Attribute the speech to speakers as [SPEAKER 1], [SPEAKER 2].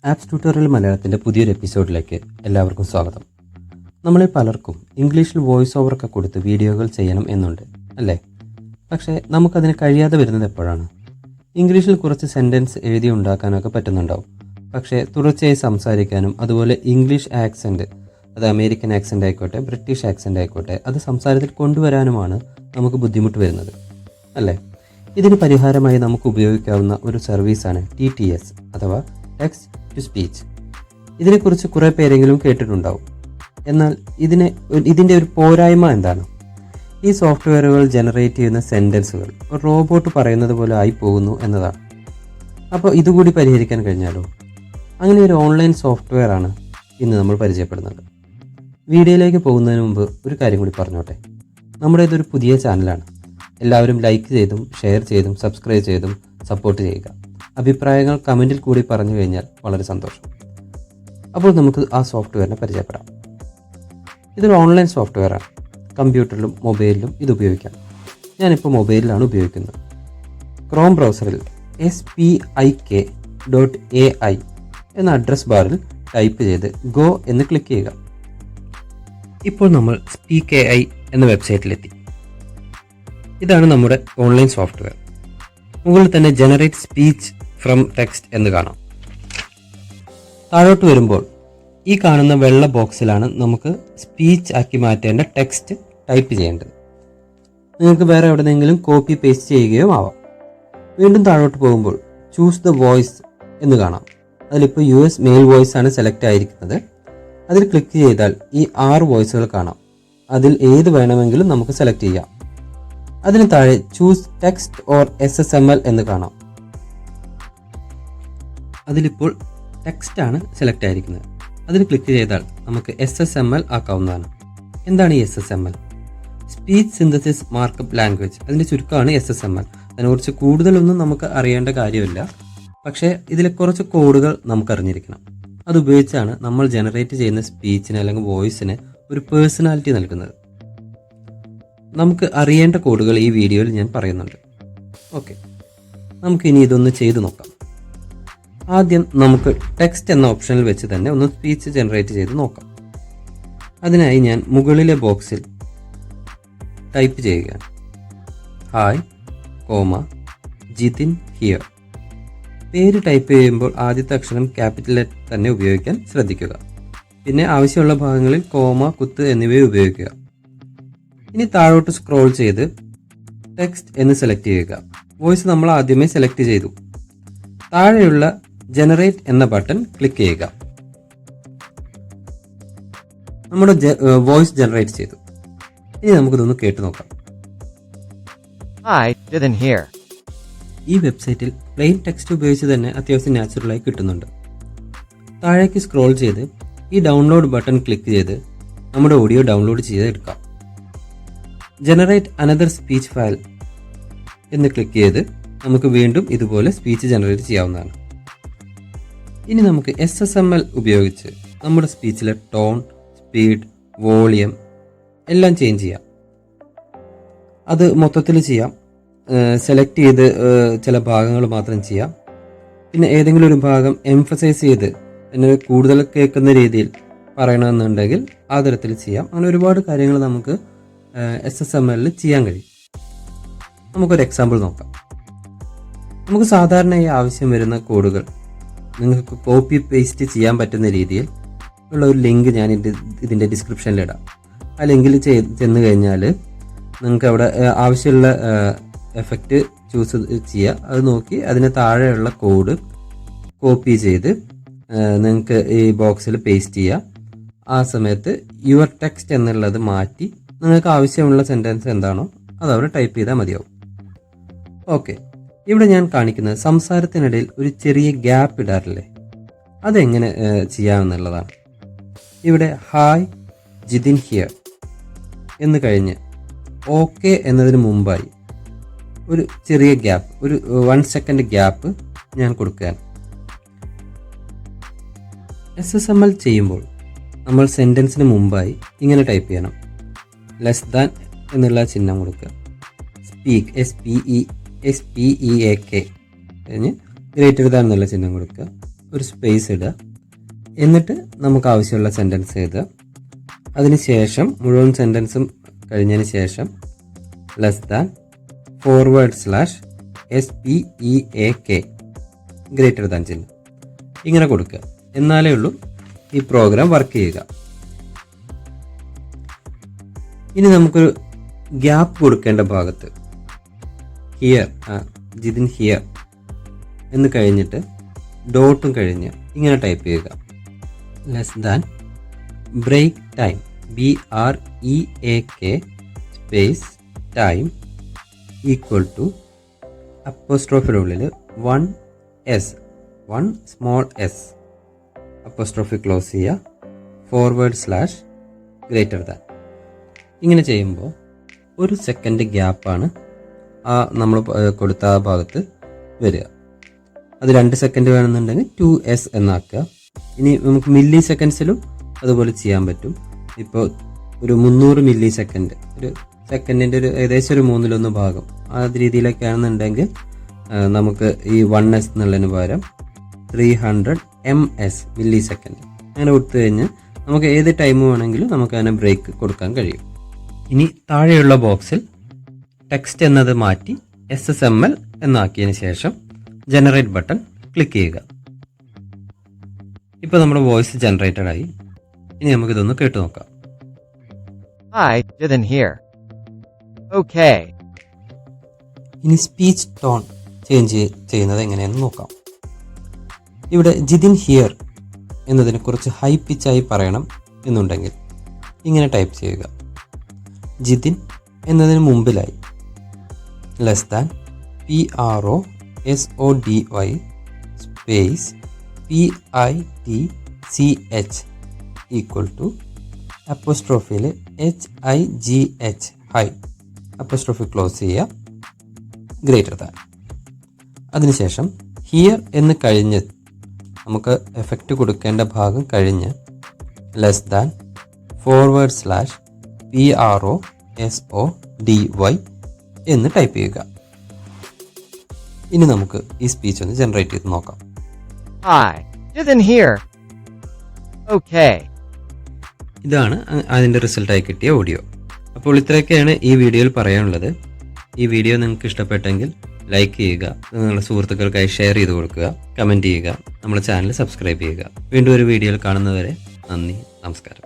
[SPEAKER 1] Apps tutorial മലയാളത്തിൻ്റെ പുതിയൊരു എപ്പിസോഡിലേക്ക് എല്ലാവർക്കും സ്വാഗതം. നമ്മളിൽ പലർക്കും ഇംഗ്ലീഷിൽ വോയിസ് ഓവറൊക്കെ കൊടുത്ത് വീഡിയോകൾ ചെയ്യണം എന്നുണ്ട് അല്ലേ? പക്ഷേ നമുക്കതിന് കഴിയാതെ വരുന്നത് എപ്പോഴാണ്? ഇംഗ്ലീഷിൽ കുറച്ച് സെൻറ്റൻസ് എഴുതി ഉണ്ടാക്കാനൊക്കെ പറ്റുന്നുണ്ടാവും. പക്ഷേ തുടർച്ചയായി സംസാരിക്കാനും അതുപോലെ ഇംഗ്ലീഷ് ആക്സെൻറ്റ്, അത് അമേരിക്കൻ ആക്സെൻ്റ് ആയിക്കോട്ടെ ബ്രിട്ടീഷ് ആക്സെൻ്റ് ആയിക്കോട്ടെ, അത് സംസാരത്തിൽ കൊണ്ടുവരാനുമാണ് നമുക്ക് ബുദ്ധിമുട്ട് വരുന്നത് അല്ലേ? ഇതിന് പരിഹാരമായി നമുക്ക് ഉപയോഗിക്കാവുന്ന ഒരു സർവീസാണ് TTS അഥവാ ടെക്സ്റ്റ് ടു സ്പീച്ച്. ഇതിനെക്കുറിച്ച് കുറേ പേരെങ്കിലും കേട്ടിട്ടുണ്ടാവും. എന്നാൽ ഇതിൻ്റെ ഒരു പോരായ്മ എന്താണ്? ഈ സോഫ്റ്റ്വെയറുകൾ ജനറേറ്റ് ചെയ്യുന്ന സെൻറ്റൻസുകൾ ഒരു റോബോട്ട് പറയുന്നത് പോലെ ആയി പോകുന്നു എന്നതാണ്. അപ്പോൾ ഇതുകൂടി പരിഹരിക്കാൻ കഴിഞ്ഞാലോ? അങ്ങനെ ഒരു ഓൺലൈൻ സോഫ്റ്റ്വെയർ ആണ് ഇന്ന് നമ്മൾ പരിചയപ്പെടുന്നത്. വീഡിയോയിലേക്ക് പോകുന്നതിന് മുമ്പ് ഒരു കാര്യം കൂടി പറഞ്ഞോട്ടെ. നമ്മുടെ ഇതൊരു പുതിയ ചാനലാണ്. എല്ലാവരും ലൈക്ക് ചെയ്തും ഷെയർ ചെയ്തും സബ്സ്ക്രൈബ് ചെയ്തും സപ്പോർട്ട് ചെയ്യുക. അഭിപ്രായങ്ങൾ കമൻറ്റിൽ കൂടി പറഞ്ഞു കഴിഞ്ഞാൽ വളരെ സന്തോഷം. അപ്പോൾ നമുക്ക് ആ സോഫ്റ്റ്വെയറിനെ പരിചയപ്പെടാം. ഇതൊരു ഓൺലൈൻ സോഫ്റ്റ്വെയറാണ്. കമ്പ്യൂട്ടറിലും മൊബൈലിലും ഇത് ഉപയോഗിക്കാം. ഞാനിപ്പോൾ മൊബൈലിലാണ് ഉപയോഗിക്കുന്നത്. ക്രോം ബ്രൗസറിൽ spik.ai എന്ന അഡ്രസ് ബാറിൽ ടൈപ്പ് ചെയ്ത് ഗോ എന്ന് ക്ലിക്ക് ചെയ്യുക. ഇപ്പോൾ നമ്മൾ spik.ai എന്ന വെബ്സൈറ്റിലെത്തി. ഇതാണ് നമ്മുടെ ഓൺലൈൻ സോഫ്റ്റ്വെയർ. മുകളിൽ തന്നെ ജനറേറ്റ് സ്പീച്ച് ഫ്രം ടെക്സ്റ്റ് എന്ന് കാണാം. താഴോട്ട് വരുമ്പോൾ ഈ കാണുന്ന വെള്ള ബോക്സിലാണ് നമുക്ക് സ്പീച്ച് ആക്കി മാറ്റേണ്ട ടെക്സ്റ്റ് ടൈപ്പ് ചെയ്യേണ്ടത്. നിങ്ങൾക്ക് വേറെ എവിടെയെങ്കിലും കോപ്പി പേസ്റ്റ് ചെയ്യുകയോ ആവാം. വീണ്ടും താഴോട്ട് പോകുമ്പോൾ ചൂസ് ദ വോയിസ് എന്ന് കാണാം. അതിലിപ്പോൾ US മെയിൽ വോയിസ് ആണ് സെലക്ട് ആയിരിക്കുന്നത്. അതിൽ ക്ലിക്ക് ചെയ്താൽ ഈ 6 വോയിസുകൾ കാണാം. അതിൽ ഏത് വേണമെങ്കിലും നമുക്ക് സെലക്ട് ചെയ്യാം. അതിന് താഴെ ചൂസ് ടെക്സ്റ്റ് ഓർ SSML എന്ന് കാണാം. അതിലിപ്പോൾ ടെക്സ്റ്റ് ആണ് സെലക്ട് ആയിരിക്കുന്നത്. അതിൽ ക്ലിക്ക് ചെയ്താൽ നമുക്ക് SSML ആക്കാവുന്നതാണ്. എന്താണ് ഈ SSML? Speech synthesis markup language. അതിൻ്റെ ചുരുക്കമാണ് SSML. അതിനെക്കുറിച്ച് കൂടുതലൊന്നും നമുക്ക് അറിയേണ്ട കാര്യമില്ല. പക്ഷേ ഇതിലെ കുറച്ച് കോഡുകൾ നമുക്ക് അറിഞ്ഞിരിക്കണം. അതുപയോഗിച്ചാണ് നമ്മൾ ജനറേറ്റ് ചെയ്യുന്ന സ്പീച്ചിന് അല്ലെങ്കിൽ വോയിസിന് ഒരു പേഴ്സണാലിറ്റി നൽകുന്നത്. നമുക്ക് അറിയേണ്ട കോഡുകൾ ഈ വീഡിയോയിൽ ഞാൻ പറയുന്നുണ്ട്. ഓക്കെ, നമുക്കിനി ഇതൊന്ന് ചെയ്തു നോക്കാം. ആദ്യം നമുക്ക് ടെക്സ്റ്റ് എന്ന ഓപ്ഷനിൽ വെച്ച് തന്നെ ഒന്ന് സ്പീച്ച് ജനറേറ്റ് ചെയ്ത് നോക്കാം. അതിനായി ഞാൻ മുകളിലെ ബോക്സിൽ ടൈപ്പ് ചെയ്യുകയാണ്. Hi Jithin here. പേര് ടൈപ്പ് ചെയ്യുമ്പോൾ ആദ്യത്തെ അക്ഷരം ക്യാപിറ്റൽ തന്നെ ഉപയോഗിക്കാൻ ശ്രദ്ധിക്കുക. പിന്നെ ആവശ്യമുള്ള ഭാഗങ്ങളിൽ കോമ, കുത്ത് എന്നിവ ഉപയോഗിക്കുക. ഇനി താഴോട്ട് സ്ക്രോൾ ചെയ്ത് ടെക്സ്റ്റ് എന്ന് സെലക്ട് ചെയ്യുക. വോയിസ് നമ്മൾ ആദ്യമേ സെലക്ട് ചെയ്തു. താഴെയുള്ള ജനറേറ്റ് എന്ന ബട്ടൺ ക്ലിക്ക് ചെയ്യുക. നമ്മുടെ വോയിസ് ജനറേറ്റ് ചെയ്തു. ഇനി നമുക്കിതൊന്ന് കേട്ടു നോക്കാം. ഈ വെബ്സൈറ്റിൽ പ്ലെയിൻ ടെക്സ്റ്റ് ഉപയോഗിച്ച് തന്നെ അത്യാവശ്യം നാച്ചുറലായി കിട്ടുന്നുണ്ട്. താഴേക്ക് സ്ക്രോൾ ചെയ്ത് ഈ ഡൗൺലോഡ് ബട്ടൺ ക്ലിക്ക് ചെയ്ത് നമ്മുടെ ഓഡിയോ ഡൗൺലോഡ് ചെയ്തെടുക്കാം. ജനറേറ്റ് അനദർ സ്പീച്ച് ഫയൽ എന്ന് ക്ലിക്ക് ചെയ്ത് നമുക്ക് വീണ്ടും ഇതുപോലെ സ്പീച്ച് ജനറേറ്റ് ചെയ്യാവുന്നതാണ്. ഇനി നമുക്ക് SSML ഉപയോഗിച്ച് നമ്മുടെ സ്പീച്ചിലെ ടോൺ, സ്പീഡ്, വോളിയം എല്ലാം ചേഞ്ച് ചെയ്യാം. അത് മൊത്തത്തിൽ ചെയ്യാം. സെലക്ട് ചെയ്ത് ചില ഭാഗങ്ങൾ മാത്രം ചെയ്യാം. പിന്നെ ഏതെങ്കിലും ഒരു ഭാഗം എംഫസൈസ് ചെയ്ത് എന്നെ കൂടുതൽ കേൾക്കുന്ന രീതിയിൽ പറയണമെന്നുണ്ടെങ്കിൽ ആ തരത്തിൽ ചെയ്യാം. അങ്ങനെ ഒരുപാട് കാര്യങ്ങൾ നമുക്ക് SSML ചെയ്യാൻ കഴിയും. നമുക്കൊരു എക്സാമ്പിൾ നോക്കാം. നമുക്ക് സാധാരണയായി ആവശ്യം വരുന്ന കോഡുകൾ നിങ്ങൾക്ക് കോപ്പി പേസ്റ്റ് ചെയ്യാൻ പറ്റുന്ന രീതിയിൽ ഉള്ള ഒരു ലിങ്ക് ഞാൻ ഇതിൻ്റെ ഡിസ്ക്രിപ്ഷനിലിടാം. ആ ലിങ്കിൽ ചെന്ന് കഴിഞ്ഞാൽ നിങ്ങൾക്ക് അവിടെ ആവശ്യമുള്ള എഫക്റ്റ് ചൂസ് ചെയ്യുക. അത് നോക്കി അതിന് താഴെയുള്ള കോഡ് കോപ്പി ചെയ്ത് നിങ്ങൾക്ക് ഈ ബോക്സിൽ പേസ്റ്റ് ചെയ്യുക. ആ സമയത്ത് യുവർ ടെക്സ്റ്റ് എന്നുള്ളത് മാറ്റി നിങ്ങൾക്ക് ആവശ്യമുള്ള സെൻറ്റൻസ് എന്താണോ അതവിടെ ടൈപ്പ് ചെയ്താൽ മതിയാവും. ഓക്കെ, ഇവിടെ ഞാൻ കാണിക്കുന്നത് സംസാരത്തിനിടയിൽ ഒരു ചെറിയ ഗ്യാപ്പ് ഇടാറില്ലേ, അതെങ്ങനെ ചെയ്യാമെന്നുള്ളതാണ്. ഇവിടെ ഹായ് ജിതിൻ ഹിയർ എന്ന് കഴിഞ്ഞ് ഓക്കെ എന്നതിന് മുമ്പായി ഒരു ചെറിയ ഗ്യാപ്പ്, ഒരു 1 സെക്കൻഡ് ഗ്യാപ്പ് ഞാൻ കൊടുക്കുകയാണ്. SSML ചെയ്യുമ്പോൾ നമ്മൾ സെൻറ്റൻസിന് മുമ്പായി ഇങ്ങനെ ടൈപ്പ് ചെയ്യണം. ലെസ് ദാൻ എന്നുള്ള ചിഹ്നം കൊടുക്കുക. സ്പീക്ക് SPEAK കഴിഞ്ഞ് ഗ്രേറ്റർ ദാൻ എന്നുള്ള ചിഹ്നം കൊടുക്കുക. ഒരു സ്പേസ് ഇടുക. എന്നിട്ട് നമുക്ക് ആവശ്യമുള്ള സെൻറ്റൻസ് എഴുതുക. അതിനുശേഷം മുഴുവൻ സെൻറ്റൻസും കഴിഞ്ഞതിന് ശേഷം /SPEAK ഗ്രേറ്റർ ദാൻ ചിഹ്നം ഇങ്ങനെ കൊടുക്കുക. എന്നാലേ ഉള്ളൂ ഈ പ്രോഗ്രാം വർക്ക് ചെയ്യുക. ഇനി നമുക്കൊരു ഗ്യാപ്പ് കൊടുക്കേണ്ട ഭാഗത്ത് ജിതിൻ ഹിയർ എന്ന് കഴിഞ്ഞിട്ട് ഡോട്ടും കഴിഞ്ഞ് ഇങ്ങനെ ടൈപ്പ് ചെയ്യുക. Break time BREAK space time equal to അപ്പോസ്ട്രോഫിയുടെ ഉള്ളിൽ 1 സ്മോൾ s അപ്പോസ്ട്രോഫി ക്ലോസ് ചെയ്യുക /ഗ്രേറ്റർ ദാൻ. ഇങ്ങനെ ചെയ്യുമ്പോൾ 1 സെക്കൻഡ് ഗ്യാപ്പാണ് നമ്മൾ കൊടുത്ത ആ ഭാഗത്ത് വരിക. അത് 2 സെക്കൻഡ് വേണമെന്നുണ്ടെങ്കിൽ 2s എന്നാക്കുക. ഇനി നമുക്ക് മില്ലി സെക്കൻഡ്സിലും അതുപോലെ ചെയ്യാൻ പറ്റും. ഇപ്പോൾ ഒരു 300 മില്ലി സെക്കൻഡ്, ഒരു സെക്കൻഡിൻ്റെ ഏകദേശം ഒരു 1/3 ഭാഗം ആ രീതിയിലൊക്കെ ആണെന്നുണ്ടെങ്കിൽ നമുക്ക് ഈ 1s എന്നുള്ളതിന് പകരം 300 ms മില്ലി സെക്കൻഡ് അങ്ങനെ കൊടുത്തു കഴിഞ്ഞാൽ നമുക്ക് ഏത് ടൈം വേണമെങ്കിലും നമുക്ക് അതിനെ ബ്രേക്ക് കൊടുക്കാൻ കഴിയും. ഇനി താഴെയുള്ള ബോക്സിൽ ടെക്സ്റ്റ് എന്നത് മാറ്റി SSML എന്നാക്കിയതിന് ശേഷം ജനറേറ്റ് ബട്ടൺ ക്ലിക്ക് ചെയ്യുക. ഇപ്പോൾ നമ്മുടെ വോയിസ് ജനറേറ്റഡ് ആയി. ഇനി നമുക്കിതൊന്ന് കേട്ടു നോക്കാം.
[SPEAKER 2] Hi, Jithan here. Okay.
[SPEAKER 1] ഇനി സ്പീച്ച് ടോൺ ചേഞ്ച് ചെയ്യുന്നത് എങ്ങനെയെന്ന് നോക്കാം. ഇവിടെ ജിതിൻ ഹിയർ എന്നതിനെ കുറിച്ച് ഹൈ പിച്ചായി പറയണം എന്നുണ്ടെങ്കിൽ ഇങ്ങനെ ടൈപ്പ് ചെയ്യുക. ജിതിൻ എന്നതിന് മുമ്പിലായി /PROSODY space PITCH equal to അപ്പോസ്ട്രോഫിയിൽ HIGH ഹൈ അപ്പോസ്ട്രോഫി ക്ലോസ് ചെയ്യുക ഗ്രേറ്റർ ദാൻ. അതിനുശേഷം ഹിയർ എന്ന് കഴിഞ്ഞ് നമുക്ക് എഫക്റ്റ് കൊടുക്കേണ്ട ഭാഗം കഴിഞ്ഞ് /PROSODY എന്ന് ടൈപ്പ് ചെയ്യുക. ഇനി നമുക്ക് ഈ സ്പീച്ച് ഒന്ന് ജനറേറ്റ് ചെയ്ത് നോക്കാം.
[SPEAKER 2] Hi, Jithan here. Okay.
[SPEAKER 1] ഇതാണ് അതിൻ്റെ റിസൾട്ടായി കിട്ടിയ ഓഡിയോ. അപ്പോൾ ഇത്രയൊക്കെയാണ് ഈ വീഡിയോയിൽ പറയാനുള്ളത്. ഈ വീഡിയോ നിങ്ങൾക്ക് ഇഷ്ടപ്പെട്ടെങ്കിൽ ലൈക്ക് ചെയ്യുക, നിങ്ങളുടെ സുഹൃത്തുക്കൾക്കായി ഷെയർ ചെയ്ത് കൊടുക്കുക, കമൻറ്റ് ചെയ്യുക, നമ്മുടെ ചാനൽ സബ്സ്ക്രൈബ് ചെയ്യുക. വീണ്ടും ഒരു വീഡിയോയിൽ കാണുന്നവരെ നന്ദി, നമസ്കാരം.